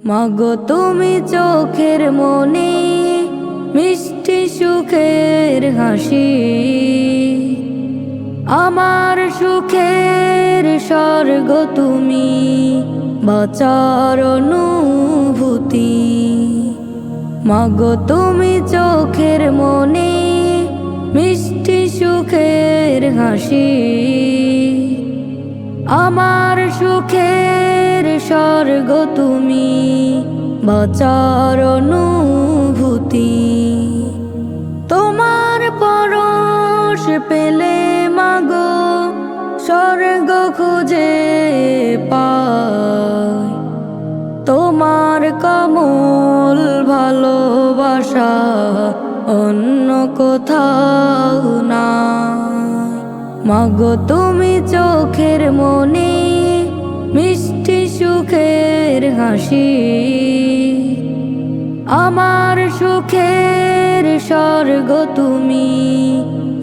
মাগো তুমি চোখের মনি, মিষ্টি সুখের হাসি, আমার সুখের স্বর্গ তুমি, বাঁচার অনুভূতি। মাগো তুমি চোখের মনি, মিষ্টি সুখের হাসি, আমার সুখের স্বর্গ তুমি, বাঁচার অনুভূতি। তোমার পরশ পেলে মাগো স্বর্গ খুঁজে পাই, তোমার কমল ভালোবাসা অন্য কোথাও নাই। মাগো তুমি চোখের মনি, মিষ্টি সুখের হাসি, আমার সুখের স্বর্গ তুমি,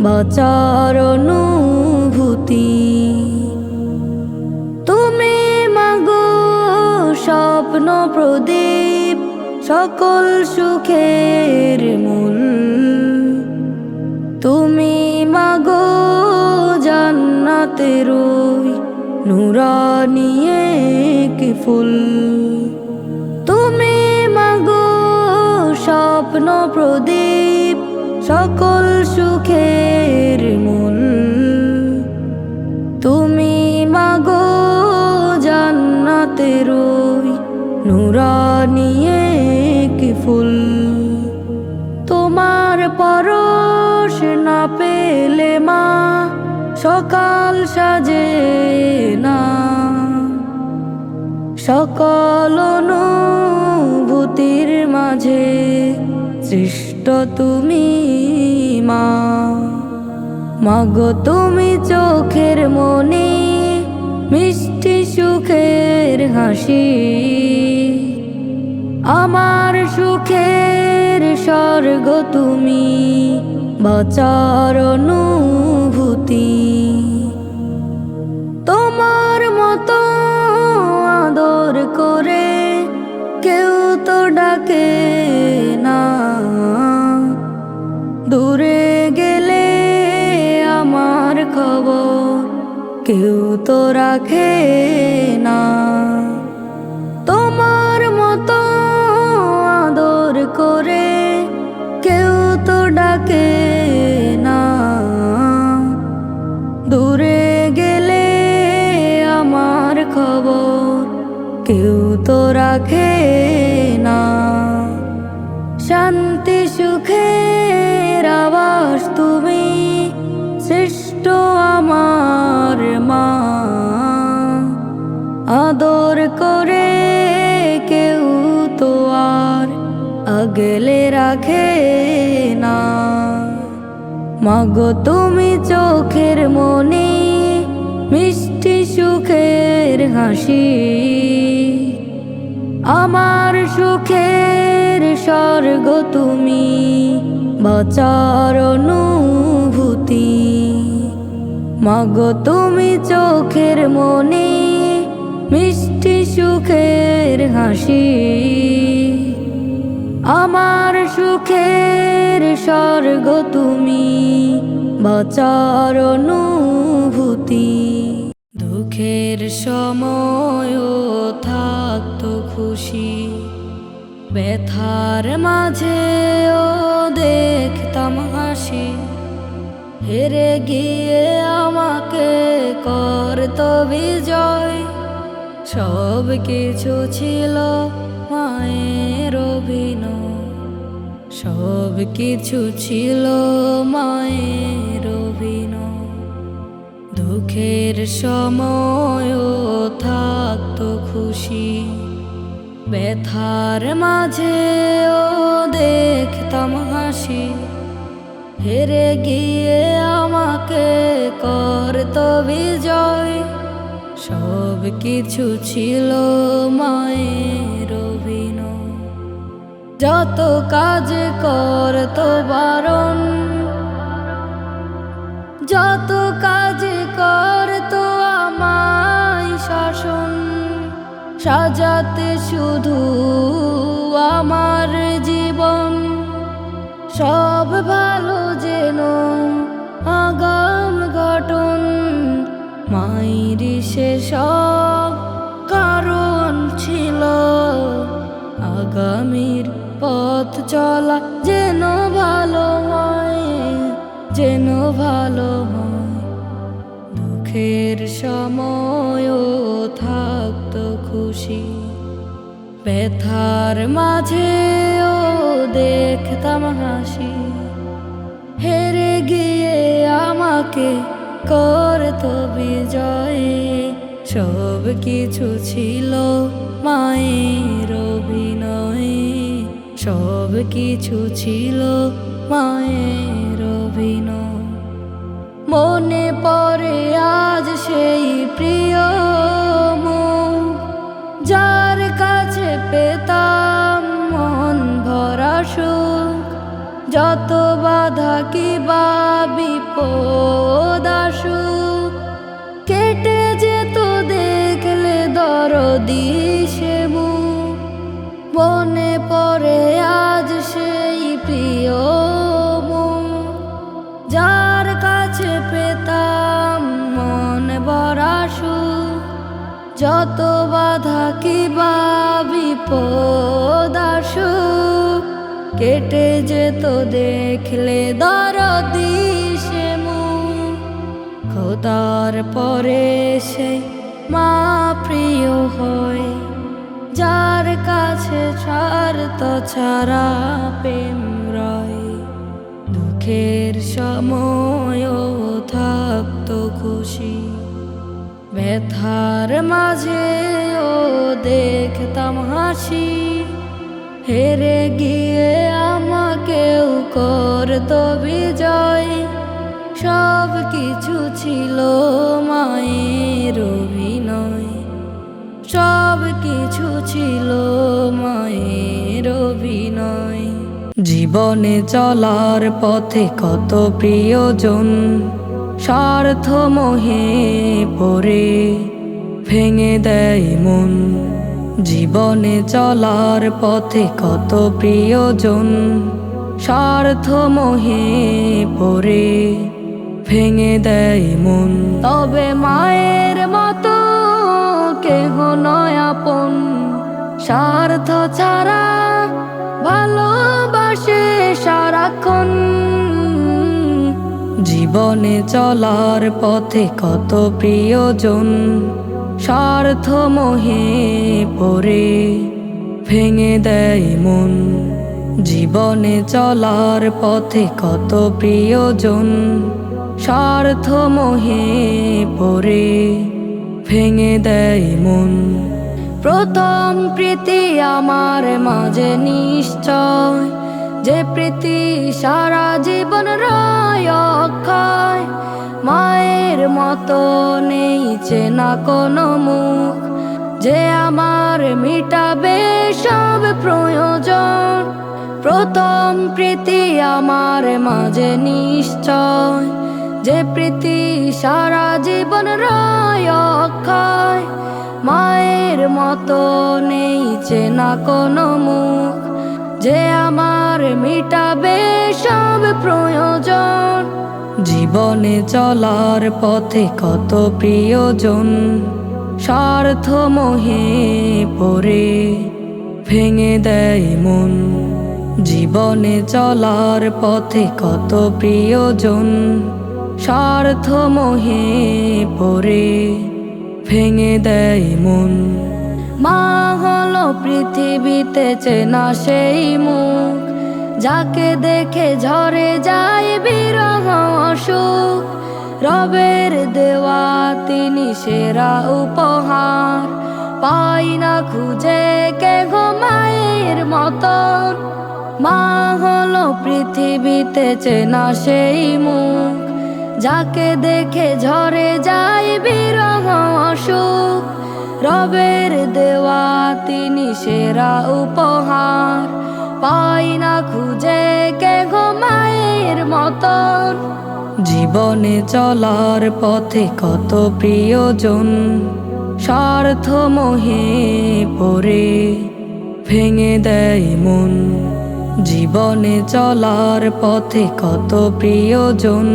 বাঁচার অনুভূতি। তুমি মাগো স্বপ্ন প্রদীপ, সকল সুখের মূল। তুমি মাগো জান্নাতের ওই নুরানি এক ফুল। তুমি মাগো স্বপ্ন প্রদীপ, সকল সুখের মূল। তুমি মাগো জান্নাতের ওই নুরানি এক ফুল। তোমার পরশ না পেলে মা সকাল সাজে না, সকল অনুভূতির মাঝে সৃষ্ট তুমি মা। মাগো তুমি চোখের মনি, মিষ্টি সুখের হাসি, আমার সুখের স্বর্গ তুমি, বাঁচার অনুভূতি। তোমার মতো আদর করে কেউ তো ডাকে না, দূরে গেলে আমার খবর কেউ তো রাখে না। তোমার মতো আদর করে কেউ তো ডাকে না, দূরে গেলে আমার খবর কেউ তো রাখে না। শান্তি সুখের আবাস তুমি, শ্রেষ্ঠ আমার মা। আদর করে কেউ তো আর আগলে রাখে না। মাগো তুমি চোখের মনি, মিষ্টি সুখের হাসি, আমার সুখের স্বর্গ তুমি, বাঁচার অনুভূতি। মাগো তুমি চোখের মনি, মিষ্টি সুখের হাসি, আমার সুখের স্বর্গ তুমি, বাঁচার অনুভূতি। দুঃখের সময়ও থাকতো খুশি, ব্যথার মাঝেও দেখতাম হাসি। হেরে গিয়ে আমাকে করতো বিজয়, সব কিছু ছিল মায়ের অভিনয়, সব কিছু ছিল মায়ের অভিনয়। দুঃখের সময়ও থাকতো খুশি, ব্যথার মাঝেও দেখতাম হাসি। হেরে গিয়ে আমাকে করতো বিজয়, সব কিছু ছিল মায়ের অভিনয়। যত কাজ করতো বারণ, যত কাজ করতো আমায় শাসন, সাজাতে শুধু সব ভালো যেন আগাম ঘটন, মায়েরই সে সব কারণ ছিল। আগামীর পথ চলা যেন ভালো হয়, যেন ভালো হয়। দুঃখের সময়ও থাকতো খুশি, ব্যথার মাঝেও দেখতাম হাসি। হেরে গিয়ে আমাকে করতো বিজয়, সব কিছু ছিল মায়ের অভিনয়, সব কিছু ছিল মায়ের অভিনয়। মনে পড়ে আজ সেই প্রিয় মুখ, যার কাছে পেতাম মন ভরা সুখ। যত বাধা কিবা বিপদ আসুক, কেটে যেত দেখলে দরদি সে মুখ। মনে পড়ে আজ সেই প্রিয় মুখ, যার কাছে পেতাম মন ভরা সুখ। যত বাধা কিবা বিপদ আসুক, কেটে যেত দেখলে দরদি সে মুখ। খোদার পরে সে মা প্রিয় হয়, যার কাছে স্বার্থ ছাড়া প্রেম রয়। দুঃখের সময়ও থাকতো খুশি, ব্যথার মাঝেও দেখতাম হাসি। হেরে গিয়ে আমাকেও করতো বিজয়, সব কিছু ছিল মায়ের অভিনয়, সব কিছু ছিল মায়ের অভিনয়। জীবনে চলার পথে কত প্রিয়জন স্বার্থ মোহে পড়ে ভেঙে দেয় মন। জীবনে চলার পথে কত প্রিয়জন স্বার্থ মোহে পড়ে ভেঙে দেয় মন। তবে মায়ের মতো কেহ নয় আপন, স্বার্থ ছাড়া ভালোবাসে সারাক্ষণ। জীবনে চলার পথে কত প্রিয়জন স্বার্থ মোহে পড়ে ভেঙে দেয় মন। জীবনে চলার পথে কত প্রিয়জন স্বার্থ মোহে পড়ে ভেঙে দেয় মন। প্রথম প্রীতি আমার মাঝে নিশ্চয়, যে প্রীতি সারা জীবন রয় অক্ষয়। মায়ের মতো নেই চেনা কোনো মুখ, যে আমার মিটাবে সব প্রয়োজন। প্রথম প্রীতি আমার মাঝে নিশ্চয়, যে প্রীতি সারা জীবন রয় অক্ষয়। মায়ের মতো নেই চেনা কোনো মুখ, যে আমার মিটাবে সব প্রয়োজন। জীবনে চলার পথে কত প্রিয়জন স্বার্থ মোহে পড়ে ভেঙে দেয় মন। জীবনে চলার পথে কত প্রিয়জন স্বার্থ মোহে পড়ে ভেঙে দেয় মন। মা হলো পৃথিবীতে চেনা সেই মুখ, যাকে দেখে ঝরে যায় বিরহ সুখ। রবের দেওয়া তিনি সেরা উপহার, পাই না খুঁজে কে গো মায়ের মতন। মা হলো পৃথিবীতে চেনা সেই মুখ, যাকে দেখে ঝরে যায় বিরহ সুখ। রবের দেওয়া তিনি সেরা উপহার, পাই না খুঁজে কে গো মায়ের মতন। জীবনে চলার পথে কত প্রিয়জন স্বার্থ মোহে পড়ে ভেঙে দেয় মন। জীবনে চলার পথে কত প্রিয়জন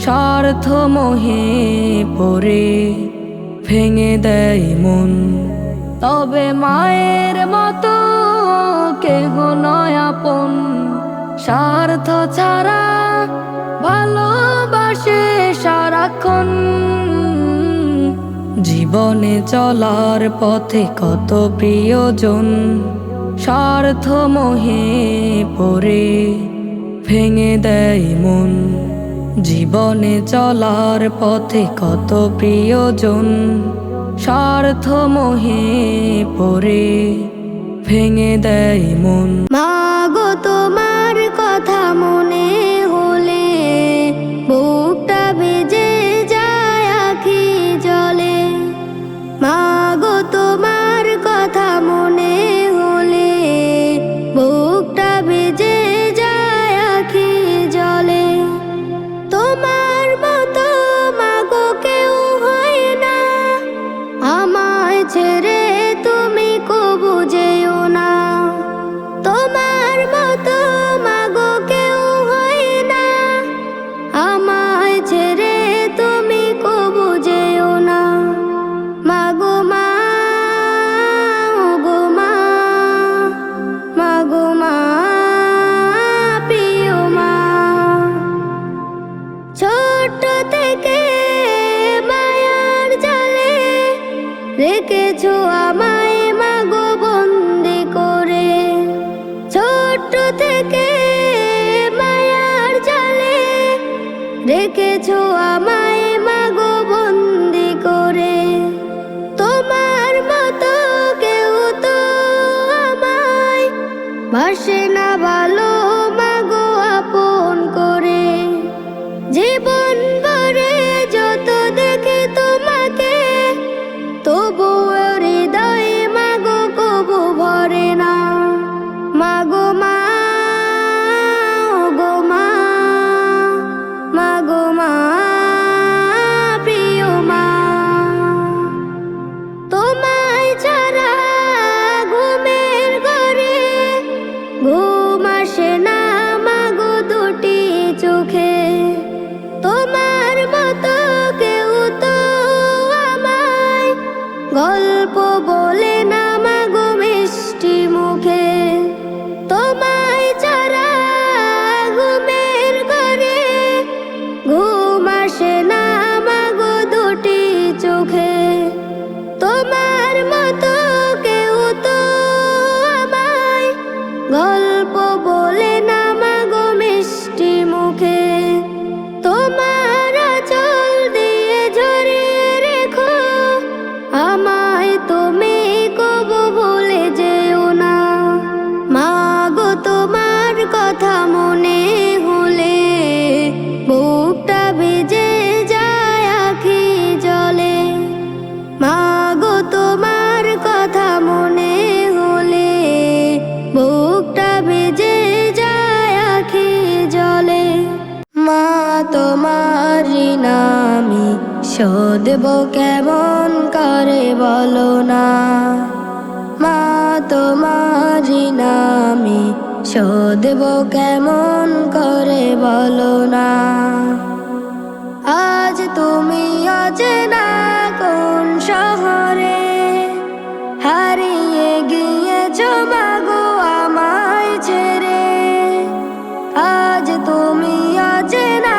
স্বার্থ মোহে পড়ে ভেঙে দেয় মন। তবে মায়ের মতো কেহ নয় আপন, স্বার্থ ছাড়া ভালোবাসে সারাক্ষণ। জীবনে চলার পথে কত প্রিয়জন স্বার্থ মোহে পড়ে ভেঙে দেয় মন। জীবনে চলার পথে কত প্রিয়জন স্বার্থ মোহে পড়ে ভেঙে দেয় মন। মাগো তোমার কথা মনে হলে বুকটা বেজে যায় আখি জলে। মাগো তোমার কথা মনে হলে বুকটা বেজে যায় আখি জলে। তোমার মতো মাগো কেউ হয় না, আমায় ছেড়ে তুমি কবু যেও না। তোমার মতো মাগো কেউ হয় না, আমায় ছেড়ে তুমি কবু যেও না। মাগো মা, ওগো মা, মাগো মা, প্রিয় মা। ছোট থেকে মায়ার জালে রেখেছো আমায় মাগো বন্দি করে। ছোট থেকে মায়ার জালে রেখেছো আমায় মাগো বন্দি করে। তোমার মতো কেউ তো আমায় বাসে না ভালো মাগো আপন করে। জীবন ভরে যত দেখি তোমাকে, তবু হৃদয়ে মাগো কবু ভরে না। মাগো মা, ওগো মা, মাগো মা, প্রিয় মা। তোমায় ছাড়া ঘুমের ঘরে ঘুম আসে না মাগো দুটি চোখে। তোমার মতো কেউ তো আমায় গল্প বলে না মাগো মিষ্টি মুখে। তোমায় ছাড়া ঘুমের ঘরে ঘুম আসে না মাগো দুটি চোখে। তোমার মতো কেউ তো আমায় গল্প বলে না মাগো মিষ্টি মুখে। তোমার আঁচল দিয়ে ঝরিয়ে রেখো আমায়, তুমি কবু ভুলে যেও না। মাগো তোমার কথা মনে হলে বুকটা বেজে যায় আখি জলে। মাগো তোমার কথা মনে হলে বুকটা বেজে যায় আখি জলে। মা তোমার নামি শোধব কেমন করে বলো না। মা তোমার নামি শোধব কেমন করে বলো না। আজ তুমি অচেনা কোন শহরে হারিয়ে গিয়েছো মাগো আমায় ছেড়ে। আজ তুমি অচেনা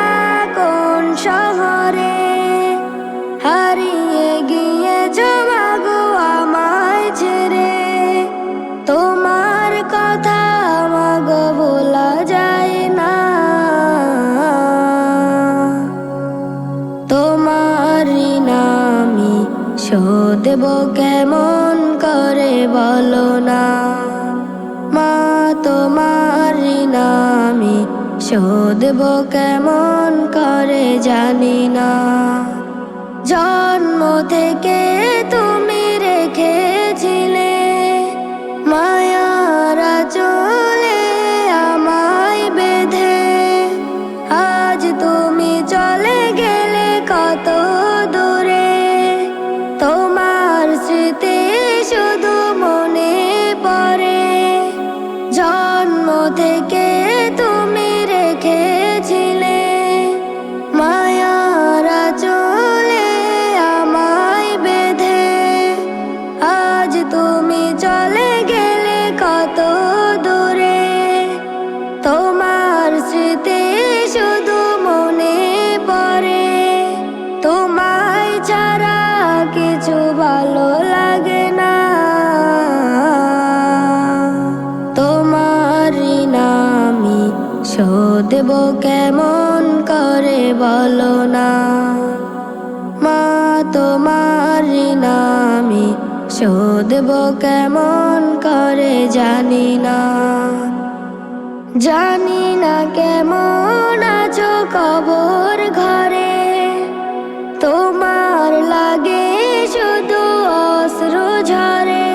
কোন শহরে হারিয়ে গিয়েছো মাগো আমায় ছেড়ে। তোমার কথা মাগো ভোলা যায় না। তোমার নামি শোধব কেমন করে বলো না। মা তোমার নামি শোধব কেমন করে জানি না। জন্ম থেকে তুমি রেখেছিলে মায়ার আঁচলে আমায় বেঁধে। আজ তুমি চলে গেলে কত দূরে, তোমার স্মৃতি শুধু মনে পড়ে। জন্ম থেকে তুমি রেখেছিলে মায়ারা চলে আমায় বেঁধে। আজ তুমি চলে গেলে কত দূরে, তোমার স্মৃতি শুধু মনে পড়ে। তোমায় ছাড়া কিছু ভালো লাগে না, তোমার ঋণ আমি শোধব কেমন করে বলো না। মা তোমার ঋণ আমি শোধব কেমন করে জানি না। জানি না কেমন আছো কবর ঘরে, তোমার লাগে শুধু অশ্রু ঝরে।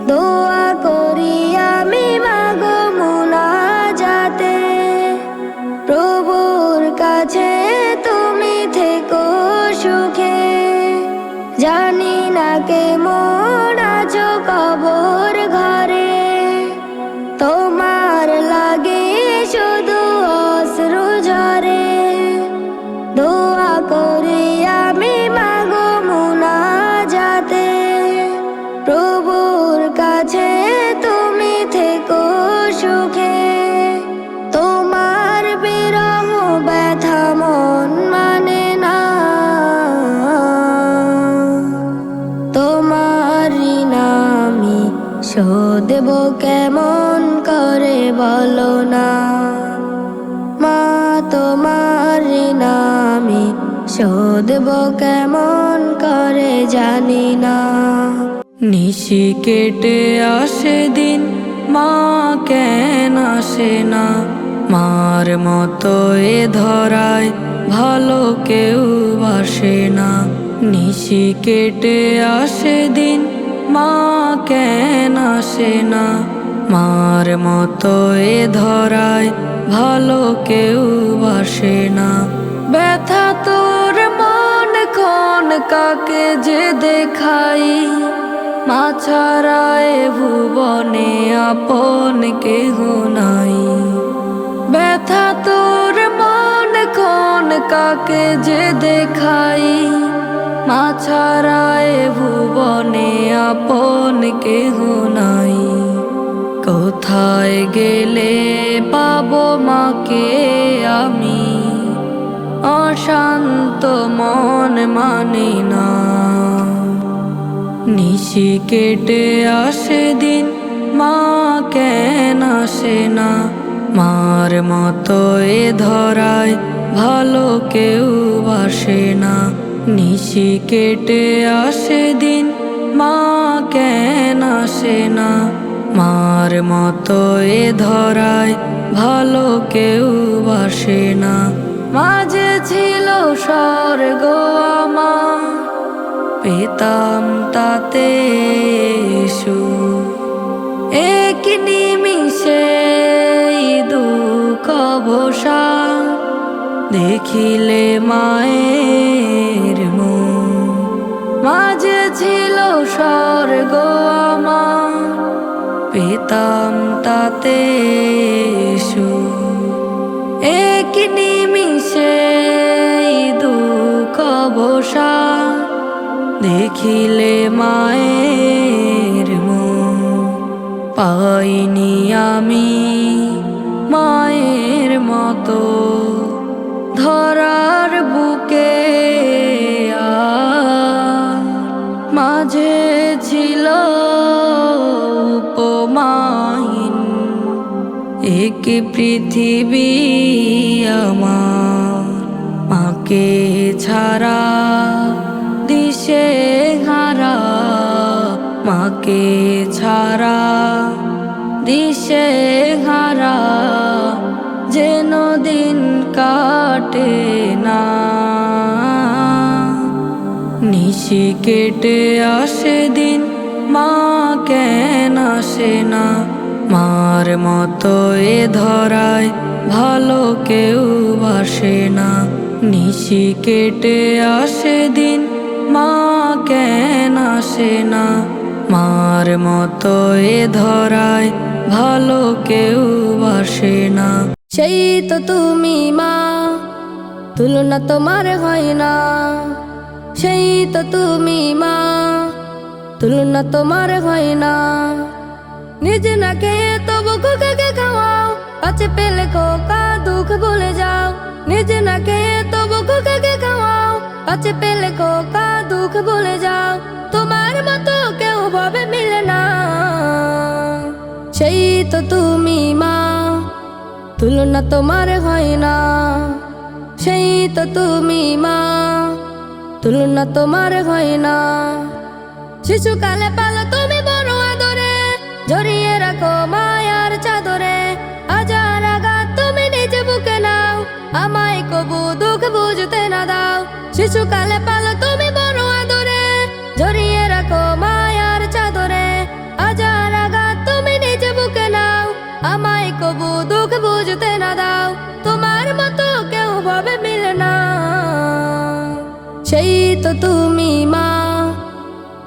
দোয়া করি আমি মাগো মুনাজাতে, প্রভুর কাছে তুমি থেকো সুখে। জানি না কেমন আছো কবর ঘরে, তোমার লাগে শুধু অশ্রু ঝরে। দোয়া করি আমি মাগো মুনাজাতে, প্রভুর কাছে তুমি থেকো সুখে। তোমার বিরহ ব্যথা মন মানে না, তোমার ঋণ আমি শোধব কেমন করে বলো না। মা তোমার ঋণ আমি শোধব কেমন করে জানি না। নিশি কেটে আসে দিন, মা কেন আসে না? মার মতো এ ধরায় ভালো কেউ বাসে না। নিশি কেটে আসে দিন, মা কেন আসে না? মার মতো এ ধরায় ভালো কেউ বাসে না। ব্যথা তোর মন কোন কাকে যে দেখাই, মা ছাড়া এ ভুবনে আপন কেহ নাই। ব্যথা তোর মন কোন কাকে যে দেখাই, মা ছাড়া এ ভুবনে আপন কেহ নাই। কোথায় গেলে পাবো মাকে আমি, অশান্ত মন মানে না। নিশি কেটে আসে দিন, মা কেন আসে না? মার মতো এ ধরায় ভালো কেউ বাসে না। নিশি কেটে আসে দিন, মা কেন আসে না? মার মতো এ ধরায় ভালো কেউ বাসে না। মাঝে ছিল স্বর্গ আমার, পেতাম তাতে সুখ। এক নিমিষে দুঃখ অবসান, দেখিলে মায়ের মুখ। মাঝে ছিল স্বর্গ আমার, পেতাম তাতে সুখ। এক নিমিষে দুঃখ অবসান, দেখিলে মায়ের মুখ। পাইনি আমি মায়ের মতো ধরার বুকে আর, মাঝে ছিল উপমাহীন এক পৃথিবী আমার। মাকে ছাড়া দিশে হারা, মাকে ছাড়া দিশে হারা, যেন দিন কাটে না। নিশি কেটে আসে দিন, মা কেন আসে না? মার মতো এ ধরায় ভালো কেউ বাসে না। নিশি কেটে আসে দিন, মা কেন আসে না? মার মতো এ ধরায় ভালো কেউ আসে না। সেই তো তুমি মা, তুলনা তোমার হয় না। সেই তো তুমি মা, তুলনা তোমার হয় না। নিজে না খেয়ে তবু খোকাকে খাওয়াও, কাছে পেলে খোকা দুঃখ ভুলে যাও। নিজে না খেয়ে তবু খোকাকে খাওয়াও, কাছে পেলে খোকা দুঃখ ভুলে যাও। তোমার মতো কেউ ভাবে মিলে না। সেই তো তুমি মা, তুলনা তোমার হয় না। সেই তো তুমি মা, তুলনা তোমার হয় না। শিশুকালে পালো তুমি বড় আদরে, জড়িয়ে রাখো মায়ার চাদরে। হাজার আঘাত তুমি নিজে বুকে নাও, আমায় কবু দুঃখ বুঝতে না দাও। শিশুকালে পালো তুমি বড় আদরে, জড়িয়ে রাখো মায়ার চাদরে। হাজার আঘাত তুমি নিজে বুকে নাও, আমায় কবু দুঃখ বুঝতে না দাও। তোমার মতো কেউ ভাবে মিলে না। সেই তো তুমি মা,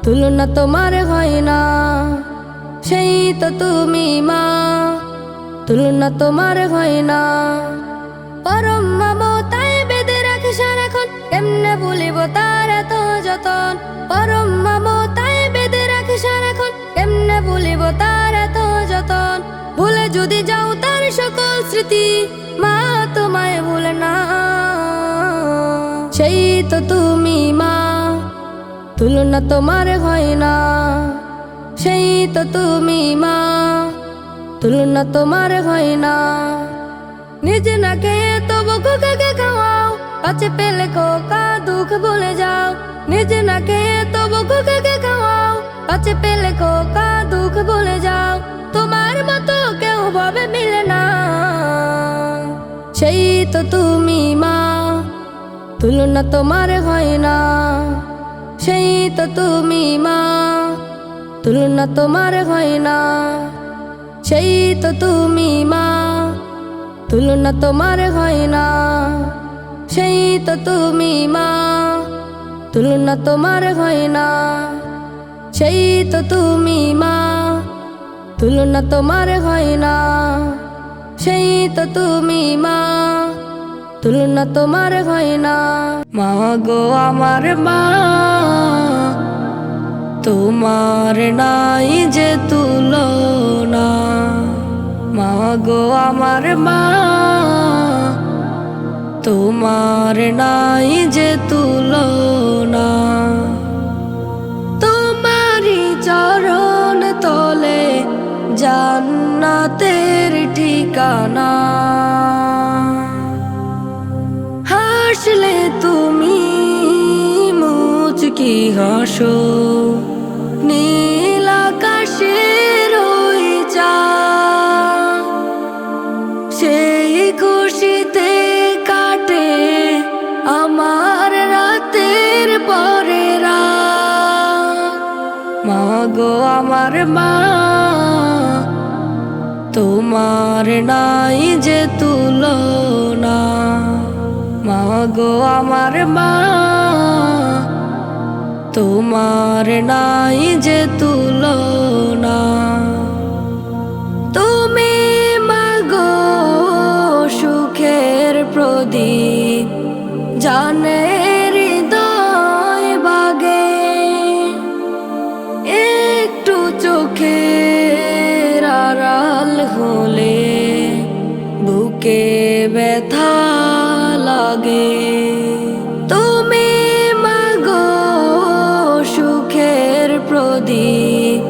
তুলনা তোমার হয় না। সেই তো তুমি মা, তুলনা তোমার হয় না। পরম মমতায় বেঁধে রাখে সারাক্ষণ, কেমনে ভুলিব তার এত যতন। পরম মমতায় বেঁধে রাখে সারাক্ষণ, কেমনে ভুলিব তার এত যতন। ভুলে যদি যাও তার সকল স্মৃতি, মা তোমায় ভুলে না। সেই তো তুমি মা, তুলনা তোমার হয় না। সেই তো তুমি মা, তুলনা তোমার হয় না। নিজে না খেয়ে তবু খোকাকে খাওয়াও, কাছে পেলে খোকা দুঃখ ভুলে যাও। নিজে না খেয়ে তবু খোকাকে খাওয়াও, কাছে পেলে খোকা দুঃখ ভুলে যাও। তোমার মতো কেউ ভাবে মিলে না। সেই তো তুমি মা, তুলনা তোমার হয় না। সেই তো তুমি মা, তুলনা তোমার হয় না। সেই তো তুমি মা, তুলনা তোমার হয় না। সেই তো তুমি মা, তুলনা তোমার হয় না। সেই তো তুমি মা, তুলনা তোমার হয় না। সেই তো তুমি মা, তুলনা তোমার হয় না। মা গো আমার মা, তোমার নাই যে তুলনা। মা গো আমার মা, তোমার নাই যে তুলনা। তোমারি চরণ তলে জান্নাতের ঠিকানা। হাসলে তুমি মুচকি হাসো, নীল আকাশের ওই চাঁদ। সেই খুশিতে কাটে আমার রাতের পরে রাত। মা গো আমার মা, তোমার নাই যে তুলনা। মা গো আমার মা, তোমার নাই যে তুলনা। তুমি মা গো সুখের প্রদীপ, জানে হৃদয় বাগে। একটু চোখের আড়াল হলে বুকে ব্যথা লাগে। তুমি মা গো সুখের প্রদীপ,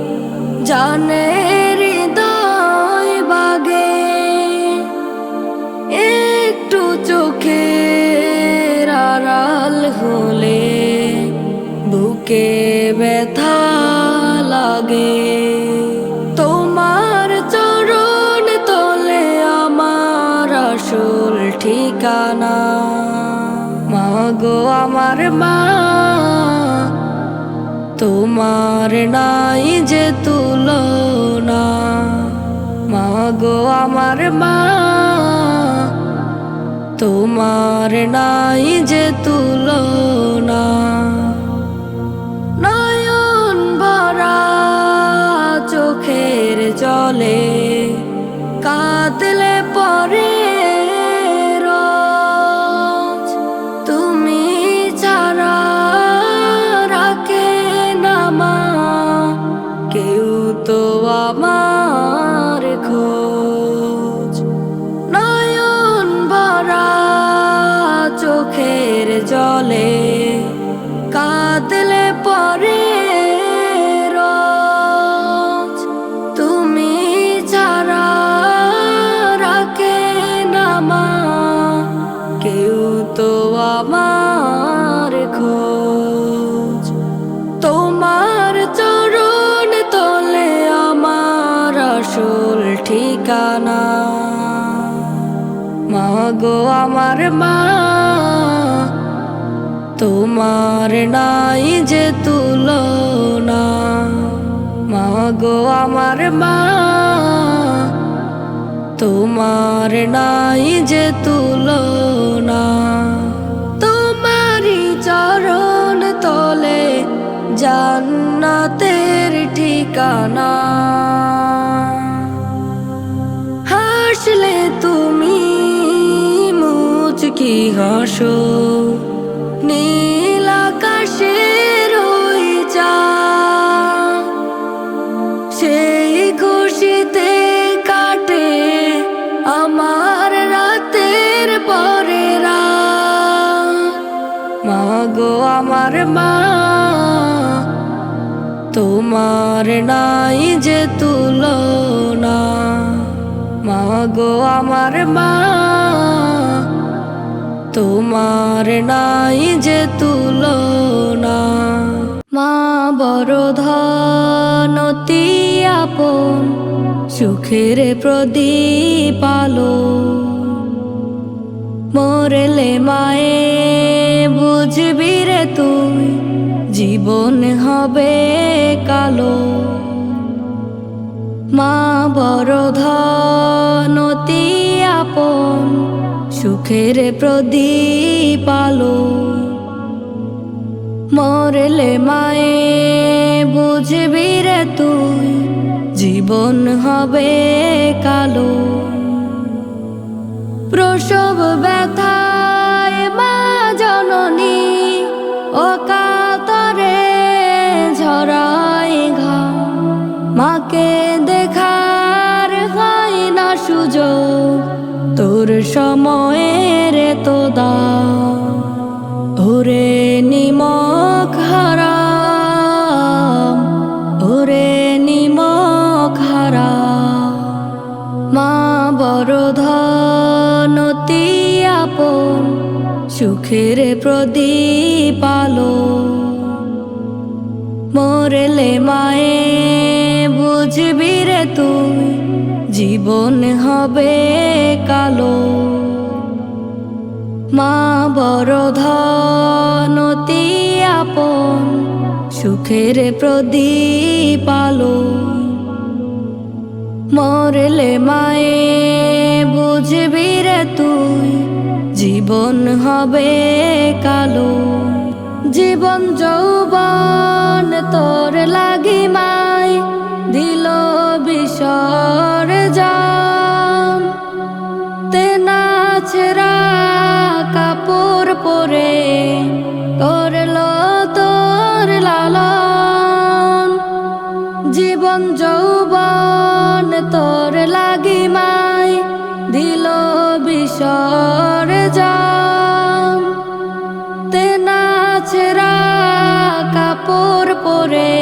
জানে হৃদয় বাগে। একটু চোখের আড়াল হলে বুকে ব্যথা লাগে। তোমার চরণ তলে আমার আসল ঠিকানা। মা গো আমার মা, তোমার নাই যে তুলনা। মা গো আমার মা, তোমার নাই যে তুলনা। নয়ন ভরা চোখের জলে কাঁদলে আমার খোঁজ। নয়ন ভরা চোখের জলে কাঁদলে পরে রোজ। তুমি ছাড়া রাখে না মা কেউ তো আমার খোঁজ। তোমার চরণ তলে আমার আসল ঠিকানা। মা গো আমার মা, তোমার নাই যে তুলনা। মা গো আমার মা, তোমার নাই যে তুলনা। তোমারই চরণ তলে জান্নাতের ঠিকানা। হাসলে তুমি মুচকি হাসো, নীল আকাশের ওই চাঁদ। সেই খুশিতে কাটে আমার রাতের পরে রাত। মা গো আমার মা, তোমার নাই যে তুলনা। মা গো আমার মা, তোমার নাই যে তুলনা। মা বড় ধনতি আপন, সুখের প্রদীপ আলো। মরলে মায়ে বুঝবি রে তুই, জীবন হবে কালো। মা বড় ধনতি আপন, সুখের প্রদীপ আলো। মরলে মায়ে বুঝবি রে তুই, জীবন হবে কালো। প্রসব ব্যথায় মা জননী অকাতরে ঝরায় ঘাম। মাকে দেখার হয় না সুযোগ, তোর সময়ের তো দাম। ওরে নিমক হারাম, ওরে নিমক হারাম। মা বড় ধনতি আপন, সুখের প্রদীপ আলো। মরলে মায়ে বুঝবি রে তুই, জীবন হবে কালো। মা বড় ধনতি আপন, সুখের প্রদীপ আলো। মরলে মায়ে বুঝবি রে তুই, জীবন হবে কালো। জীবন যৌবন তোর লাগি মাই দিল বিসর্জন। তেনা ছেঁড়া কাপড় পরে করলো তোর লালন। জীবন যৌবন তোর লাগি মাই দিল বিসর্জন। তেনা ছেঁড়া কাপড় পরে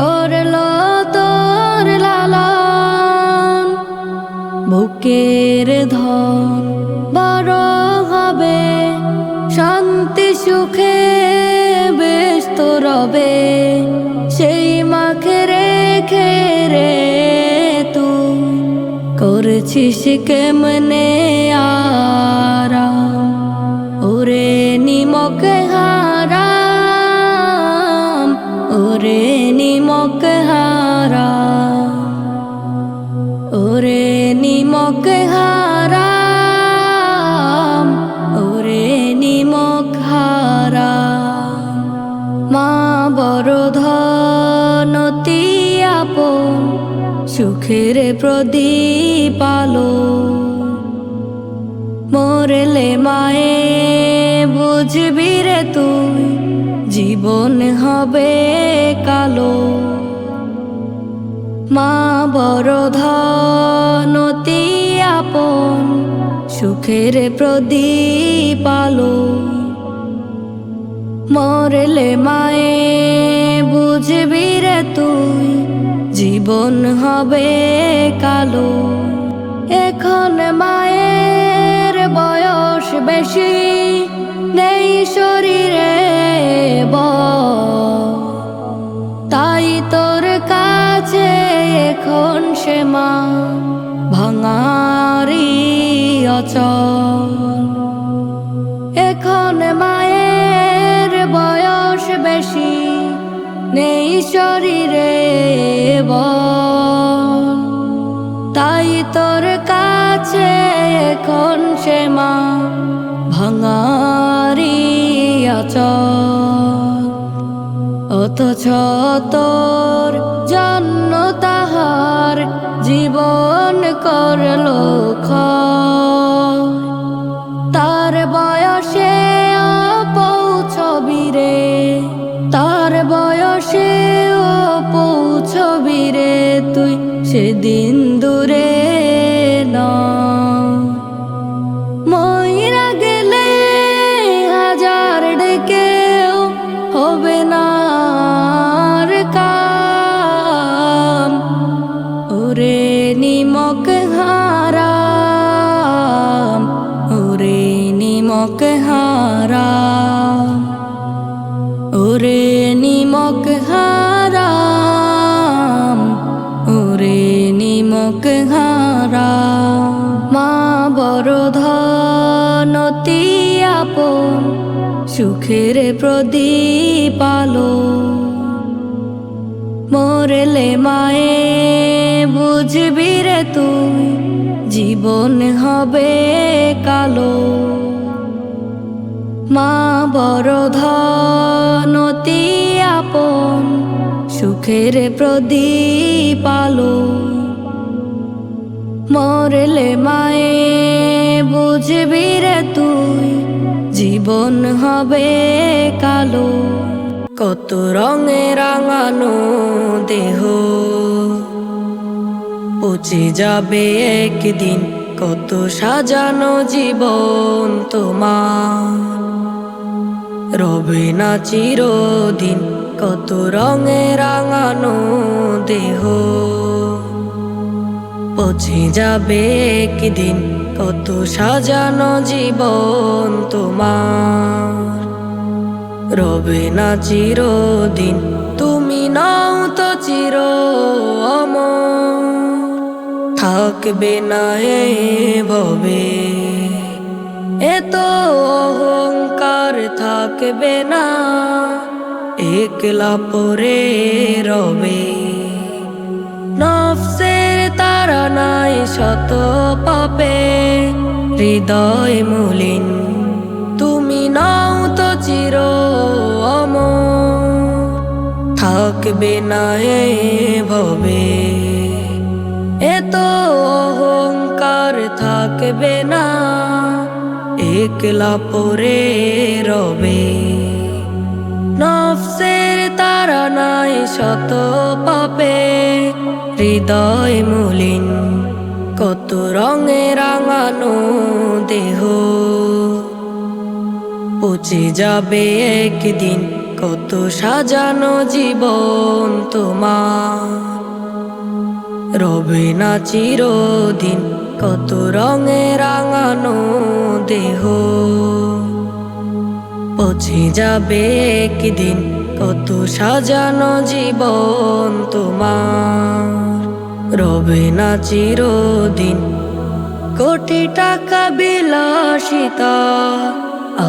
করলো তোর লালন। বুকের ধন বড় হবে, শান্তি সুখে ব্যস্ত রবে। সেই মাকে রেখে রে তুই করছিস কেমনে আরাম। ওরে নিমক হারাম, ওরে নিমক হারাম। ওরে নিমক হারাম, ওরে নিমক হারাম। মা বড় ধনতি আপন, সুখের প্রদীপ আলো। মরলে মায়ে বুঝবি রে তুই, জীবন হবে কালো। মা বড় ধন অতি আপন, সুখের প্রদীপ আলো। মরলে মায়ে বুঝবি রে তুই, জীবন হবে কালো। এখন মায়ের বয়স বেশি, নেই শরীরে বল, তাই তোর কাছে এখন সে মা ভাঙারি অচল। এখন মায়ের বয়স বেশি, নেই শরীরে বল, তাই তোর কাছে এখন সে মা ভাঙারি অচল। অথচ তোর জন্য তাহার জীবন করলো ক্ষয়। তার বয়সে পৌঁছবি রে, তার বয়সে পৌঁছবি রে তুই, সেদিন দূরে নয়। মইরা গেলে হাজার ডেকেও হবে না আর কাম, ওরে নিমক হারাম, ওরে নিমক হারাম, ওরে নিমক হারাম, ওরে নিমক হারাম। মা বড় ধন অতি আপন, সুখের প্রদীপ আলো। মরলে মায়ে বুঝবি রে তুই, জীবন হবে কালো। মা বড় ধন অতি আপন, সুখের প্রদীপ আলো। মরলে মায়ে বুঝবি রে তুই, জীবন হবে কালো। কত রঙে রাঙানো দেহ পচে যাবে একদিন, কত সাজানো জীবন তোমার রবে না চিরদিন। কত রঙে রাঙানো দেহ পচে যাবে একদিন, কত সাজানো জীবন তোমার রবে না চিরদিন। তুমি নাও তো চির অমর, থাকবে না এ ভবে, এত অহংকার থাকবে না, একলা পরে রবে। নফসের তারা নাই শত পাপে, হৃদয় মলিন তুমি নাও তো চির অমর, থাকবে না এ ভবে, এত অহংকার থাকবে না, একলা পরে রবে। নফসের তারা নাই শত পাপে, হৃদয় মলিন কত রঙে রাঙানো দেহ পচে যাবে একদিন, কত সাজানো জীবন তোমার রবে না চিরদিন। কত রঙে রাঙানো দেহ পচে যাবে একদিন, কত সাজানো জীবন তোমার রবে না চিরদিন। কোটি টাকা বিলাসিতা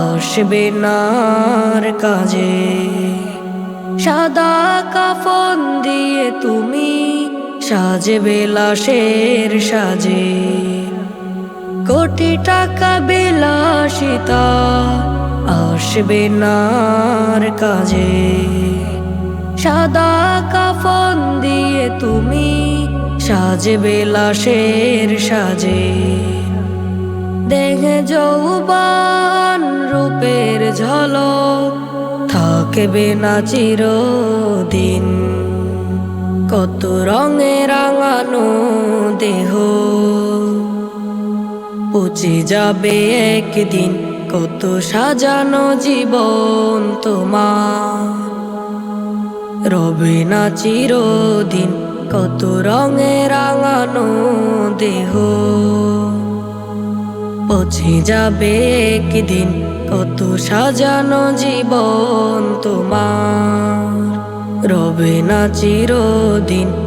আসবে না আর কাজে, সাদা কাফন দিয়ে তুমি সাজবে লাশের সাজে। কোটি টাকা বিলাসিতা আসবে না আর কাজে, সাদা কাফন দিয়ে তুমি সাজবে লাশের সাজে। দেখে যৌবন রূপের ঝলক থাকবে না চিরদিন, কত রঙে রাঙানো দেহ পচে যাবে একদিন, কত সাজানো জীবন তোমার রবে না চিরদিন। কত রঙে রাঙানো দেহ পচে যাবে একদিন, কত সাজানো জীবন তোমার রবে না চিরদিন।